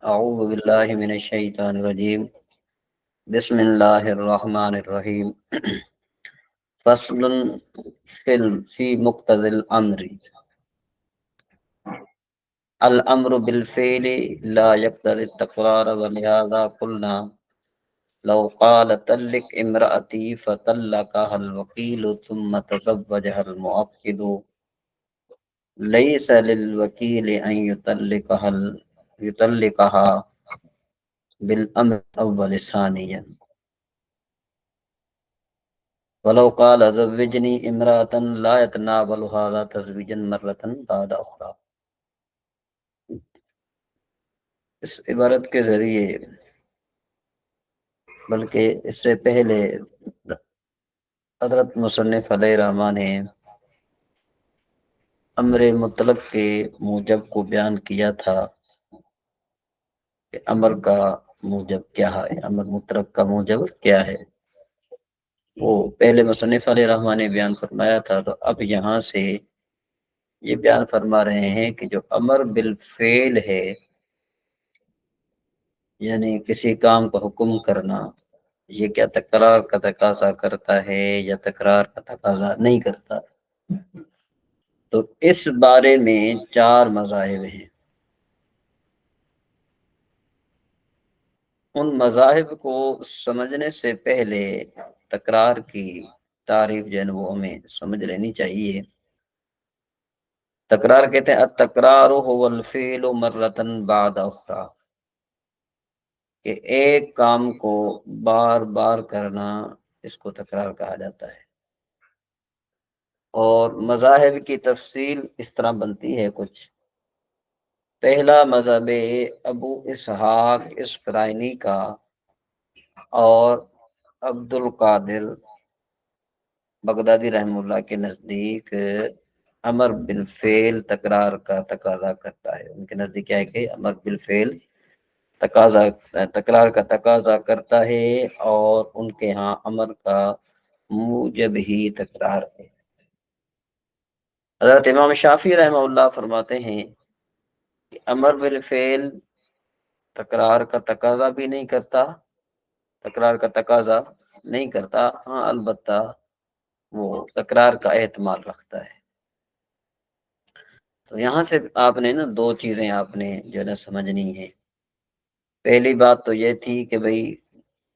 اعوذ باللہ من الشیطان الرجیم بسم اللہ الرحمن الرحیم فصل فی مقتضی الامر الامر بالفعل لا يقتضي التکرار ولہذا قلنا لو قال طلق امرأتی فطلقها الوکیل ثم تزوجها المعقد لیس للوکیل ان يطلقها بالامر اول ثانیا ولو قال زوجنی امرأة لا يتناول هذا تزویجا مرة بعد اخرى۔ اس عبارت کے ذریعے بلکہ اس سے پہلے حضرت مصنف علیہ رحمٰ نے امر مطلق کے موجب کو بیان کیا تھا کہ امر کا موجب کیا ہے، امر مطلق کا موجب کیا ہے، وہ پہلے مصنف علیہ رحمٰ نے بیان فرمایا تھا۔ تو اب یہاں سے یہ بیان فرما رہے ہیں کہ جو امر بالفعل ہے، یعنی کسی کام کا حکم کرنا، یہ کیا تکرار کا تقاضا کرتا ہے یا تکرار کا تقاضا نہیں کرتا؟ تو اس بارے میں چار مذاہب ہیں۔ ان مذاہب کو سمجھنے سے پہلے تکرار کی تعریف جو ہے وہ ہمیں سمجھ لینی چاہیے۔ تکرار کہتے ہیں التکرار هو الفعل مرة بعد اخرى، کہ ایک کام کو بار بار کرنا، اس کو تکرار کہا جاتا ہے۔ اور مذاہب کی تفصیل اس طرح بنتی ہے کچھ۔ پہلا مذہب ابو اسحاق اسفرائینی کا اور عبد القادر بغدادی رحمہ اللہ کے نزدیک امر بالفعل تکرار کا تقاضا کرتا ہے۔ ان کے نزدیک کیا ہے کہ امر بالفعل تکرار کا تقاضا کرتا ہے، اور ان کے ہاں امر کا موجب ہی تکرار ہے۔ حضرت امام شافعی رحمہ اللہ فرماتے ہیں کہ امر بالفعل تکرار کا تقاضا بھی نہیں کرتا، تکرار کا تقاضا نہیں کرتا، ہاں البتہ وہ تکرار کا احتمال رکھتا ہے۔ تو یہاں سے آپ نے نا دو چیزیں آپ نے جو ہے نا سمجھنی ہے۔ پہلی بات تو یہ تھی کہ بھئی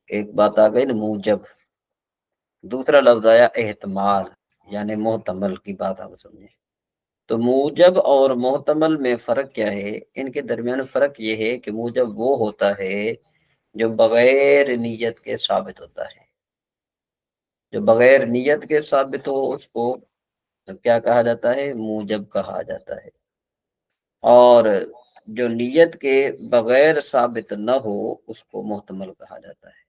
ایک بات آ گئی نا موجب، دوسرا لفظ آیا احتمال، یعنی محتمل کی بات آپ سمجھیں۔ تو موجب اور محتمل میں فرق کیا ہے؟ ان کے درمیان فرق یہ ہے کہ موجب وہ ہوتا ہے جو بغیر نیت کے ثابت ہوتا ہے۔ جو بغیر نیت کے ثابت ہو اس کو کیا کہا جاتا ہے؟ موجب کہا جاتا ہے۔ اور جو نیت کے بغیر ثابت نہ ہو اس کو محتمل کہا جاتا ہے۔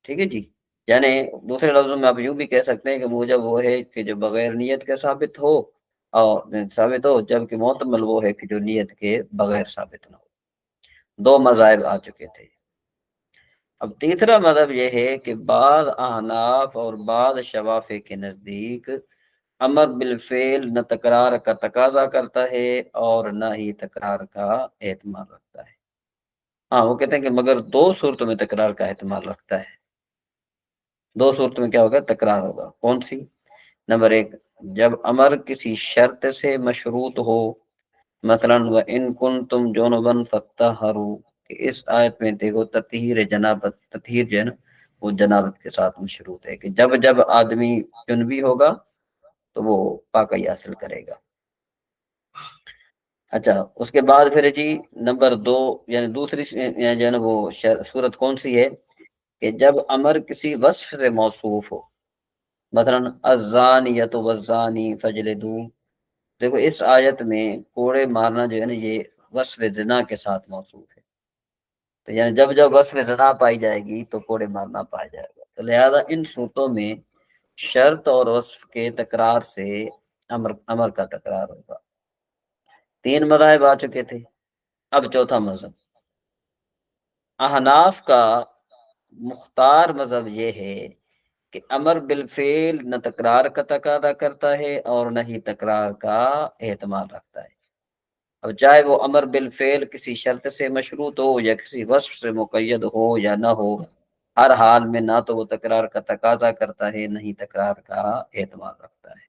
ٹھیک ہے جی؟ یعنی دوسرے لفظوں میں آپ یوں بھی کہہ سکتے ہیں کہ موجب وہ ہے کہ جو بغیر نیت کے ثابت ہو، جبکہ محتمل وہ ہے کہ جو نیت کے بغیر ثابت نہ ہو۔ دو مذاہب آ چکے تھے۔ اب تیسرا مذہب یہ ہے کہ بعض احناف اور بعض شوافع کے نزدیک امر بالفعل نہ تکرار کا تقاضا کرتا ہے اور نہ ہی تکرار کا احتمال رکھتا ہے۔ ہاں وہ کہتے ہیں کہ مگر دو صورتوں میں تکرار کا احتمال رکھتا ہے۔ دو صورتوں میں کیا ہوگا؟ تکرار ہوگا۔ کون سی؟ نمبر ایک، جب امر کسی شرط سے مشروط ہو، مثلا وَإِن كُنتُمْ جُنُبًا فَاطَّهَّرُوا، کہ اس آیت میں دیکھو تطہیر جنابت، تطہیر جو ہے نا وہ جنابت کے ساتھ مشروط ہے، کہ جب جب آدمی جنبی ہوگا تو وہ پاکی حاصل کرے گا۔ اچھا اس کے بعد پھر جی نمبر دو، یعنی دوسری جو ہے نا وہ صورت کون سی ہے؟ کہ جب امر کسی وصف سے موصوف ہو، مثلا الزانیۃ والزانی فجلدوا، دیکھو اس آیت میں کوڑے مارنا جو ہے نا یہ وصف زنا کے ساتھ موصوف ہے۔ تو یعنی جب جب وصف زنا پائی جائے گی تو کوڑے مارنا پایا جائے گا۔ تو لہذا ان صورتوں میں شرط اور وصف کے تکرار سے امر کا تکرار ہوگا۔ تین مذاہب آ چکے تھے۔ اب چوتھا مذہب احناف کا مختار مذہب یہ ہے کہ امر بالفعل نہ تکرار کا تقاضا کرتا ہے اور نہ ہی تکرار کا احتمال رکھتا ہے۔ اب چاہے وہ امر بالفعل کسی شرط سے مشروط ہو یا کسی وصف سے مقید ہو یا نہ ہو، ہر حال میں نہ تو وہ تکرار کا تقاضا کرتا ہے نہ ہی تکرار کا اعتماد رکھتا ہے۔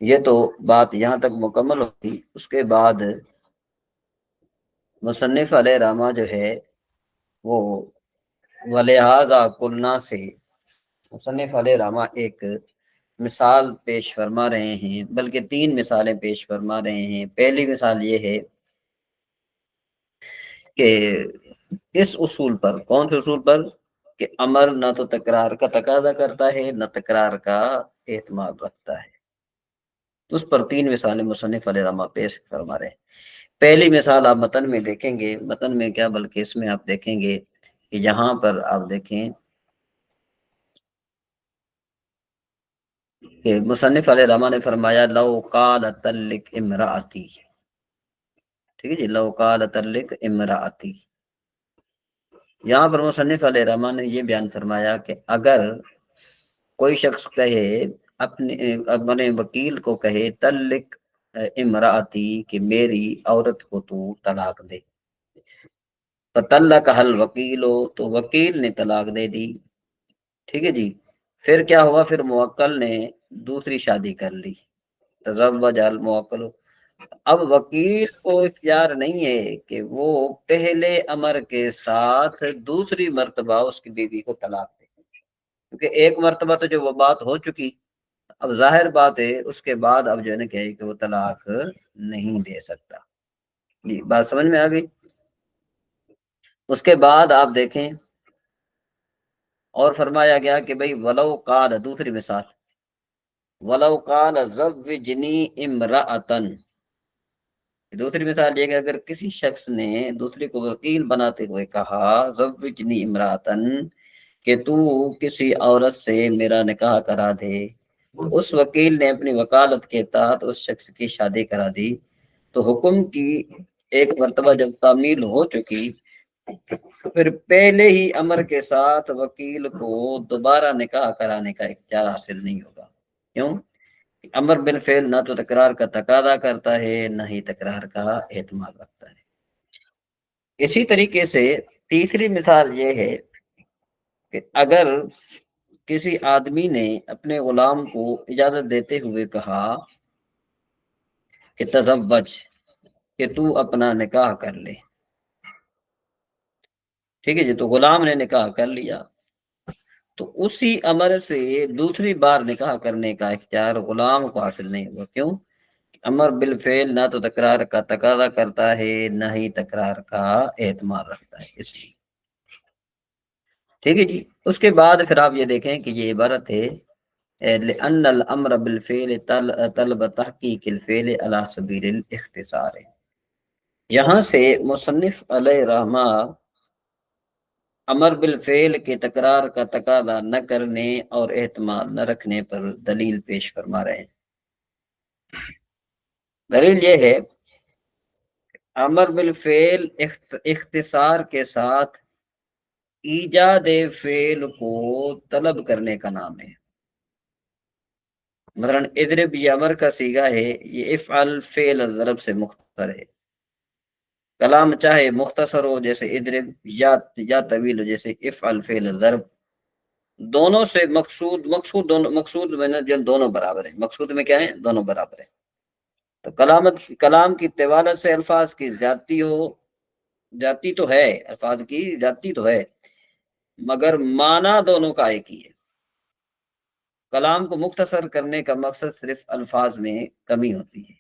یہ تو بات یہاں تک مکمل ہوتی۔ اس کے بعد مصنف علیہ رحمہ جو ہے وہ ولہذا قلنا سے مصنف علیہ رحمہ ایک مثال پیش فرما رہے ہیں، بلکہ تین مثالیں پیش فرما رہے ہیں۔ پہلی مثال یہ ہے کہ اس اصول پر، کون سے اصول پر؟ کہ امر نہ تو تکرار کا تقاضا کرتا ہے نہ تکرار کا اعتماد رکھتا ہے۔ اس پر تین مثالیں مصنف علیہ رحمہ پیش فرما رہے ہیں۔ پہلی مثال آپ متن میں دیکھیں گے، متن میں کیا بلکہ اس میں آپ دیکھیں گے کہ یہاں پر آپ دیکھیں کہ مصنف علیہ رحمہ نے فرمایا لو قال طلق امراتی، ٹھیک ہے جی، لو قال طلق امراتی۔ یہاں پر مصنف علیہ رحمہ نے یہ بیان فرمایا کہ اگر کوئی شخص کہے اپنے وکیل کو کہے طلق امراتی، کہ میری عورت کو تو طلاق دے، فطلقها الوکیل، تو وکیل نے طلاق دے دی، ٹھیک ہے جی۔ پھر کیا ہوا؟ پھر موکل نے دوسری شادی کر لی، تزوج الموکل۔ اب وکیل کو اختیار نہیں ہے کہ وہ پہلے امر کے ساتھ دوسری مرتبہ اس کی بیوی کو طلاق دے، کیونکہ ایک مرتبہ تو جو وہ بات ہو چکی، اب ظاہر بات ہے اس کے بعد اب جو ہے نا کہ وہ طلاق نہیں دے سکتا۔ جی بات سمجھ میں آ گئی؟ اس کے بعد آپ دیکھیں اور فرمایا گیا کہ بھئی ولو قال، دوسری مثال، ولو قال زوجنی امرأتن، دوسری مثال یہ کہ اگر کسی شخص نے دوسرے کو وکیل بناتے ہوئے کہا زوجنی امرأتن، کہ تو کسی عورت سے میرا نکاح کرا دے، اس وکیل نے اپنی وکالت کے تحت اس شخص کی شادی کرا دی، تو حکم کی ایک مرتبہ جب تعمیل ہو چکی، پھر پہلے ہی امر کے ساتھ وکیل کو دوبارہ نکاح کرانے کا اختیار حاصل نہیں ہوگا۔ کیوں؟ امر بالفعل نہ تو تکرار کا تقاضا کرتا ہے نہ ہی تکرار کا اعتماد رکھتا ہے۔ اسی طریقے سے تیسری مثال یہ ہے کہ اگر کسی آدمی نے اپنے غلام کو اجازت دیتے ہوئے کہا کہ تزوج، کہ تو اپنا نکاح کر لے، ٹھیک ہے جی، تو غلام نے نکاح کر لیا، تو اسی امر سے دوسری بار نکاح کرنے کا اختیار غلام کو حاصل نہیں ہوا۔ کیوں؟ امر بالفعل نہ تو تکرار کا تقاضا کرتا ہے نہ ہی تکرار کا اعتماد رکھتا ہے، اس لیے، ٹھیک ہے جی۔ اس کے بعد پھر آپ یہ دیکھیں کہ یہ عبارت ہے لأن الامر بالفعل طلب تحقیق الفعل على سبیل الاختصار، یہاں سے مصنف علیہ رحمہ امر بالفعل کے تکرار کا تقاضا نہ کرنے اور اعتماد نہ رکھنے پر دلیل پیش فرما رہے ہیں۔ دلیل یہ ہے امر بالفعل اختصار کے ساتھ ایجاد فعل کو طلب کرنے کا نام ہے۔ مثلا اضرب یہ امر کا صیغہ ہے، یہ افعل فعل ضرب سے مختصر ہے۔ کلام چاہے مختصر ہو جیسے اضرب، یا طویل ہو جیسے افعل فعل ضرب، دونوں سے مقصود میں نا دونوں برابر ہیں۔ مقصود میں کیا ہے؟ دونوں برابر ہیں۔ تو کلام کی طوالت سے الفاظ کی زیادتی تو ہے، الفاظ کی زیادتی تو ہے، مگر معنی دونوں کا ایک ہی ہے۔ کلام کو مختصر کرنے کا مقصد صرف الفاظ میں کمی ہوتی ہے۔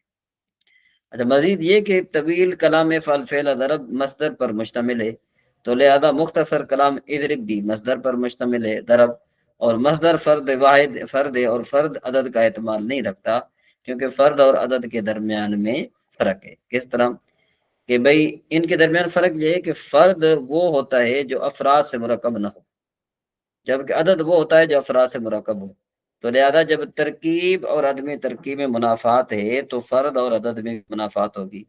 اچھا، مزید یہ کہ طویل کلام فعل فعل ضرب مصدر پر مشتمل ہے، تو لہذا مختصر کلام اضرب بھی مصدر پر مشتمل ہے، ضرب، اور مصدر فرد اور فرد عدد کا احتمال نہیں رکھتا، کیونکہ فرد اور عدد کے درمیان میں فرق ہے۔ کس طرح؟ کہ بھئی ان کے درمیان فرق یہ ہے کہ فرد وہ ہوتا ہے جو افراد سے مرکب نہ ہو، جبکہ عدد وہ ہوتا ہے جو افراد سے مرکب ہو۔ تو لہذا جب ترکیب اور عدم ترکیب میں منافات ہے تو فرد اور عدد میں منافات ہوگی،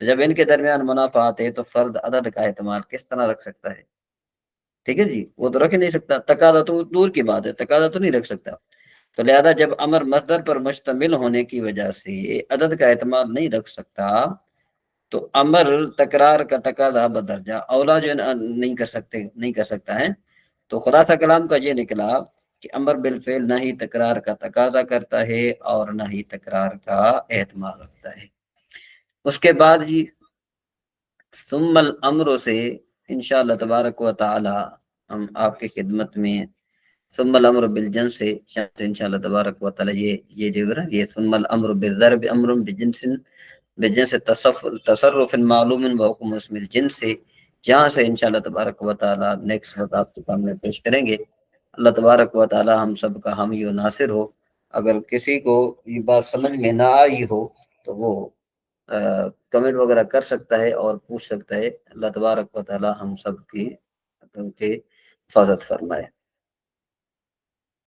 جب ان کے درمیان منافات ہے تو فرد عدد کا احتمال کس طرح رکھ سکتا ہے؟ ٹھیک ہے جی، وہ تو رکھ نہیں سکتا، تقاضا تو دور کی بات ہے، تقاضا تو نہیں رکھ سکتا۔ تو لہذا جب امر مصدر پر مشتمل ہونے کی وجہ سے عدد کا احتمال نہیں رکھ سکتا، تو امر تکرار کا تقاضا بدرجہ اولا جو ہے نہیں کر سکتا ہے. تو خلاصہ کلام کا یہ نکلا کہ امر بالفعل نہ ہی تکرار کا تقاضا کرتا ہے اور نہ ہی تکرار کا احتمال رکھتا ہے. اس کے بعد جی ثم الامر سے انشاءاللہ تبارک و تعالی ہم آپ کی خدمت میں ثم الامر بالجنس سے انشاءاللہ تبارک و تعالی یہ جو ہے یہ ثم الامر بالضرب امر بجنس بجنس تصرف معلوم بحکم اسم الجنس سے جہاں سے انشاءاللہ تبارک و تعالی نیکسٹ وقت آپ کے سامنے پیش کریں گے. اللہ تبارک و تعالی ہم سب کا حامی و ناصر ہو. اگر کسی کو یہ بات سمجھ میں نہ آئی ہو تو وہ کمنٹ وغیرہ کر سکتا ہے اور پوچھ سکتا ہے. اللہ تبارک و تعالی ہم سب کی حفاظت فرمائے.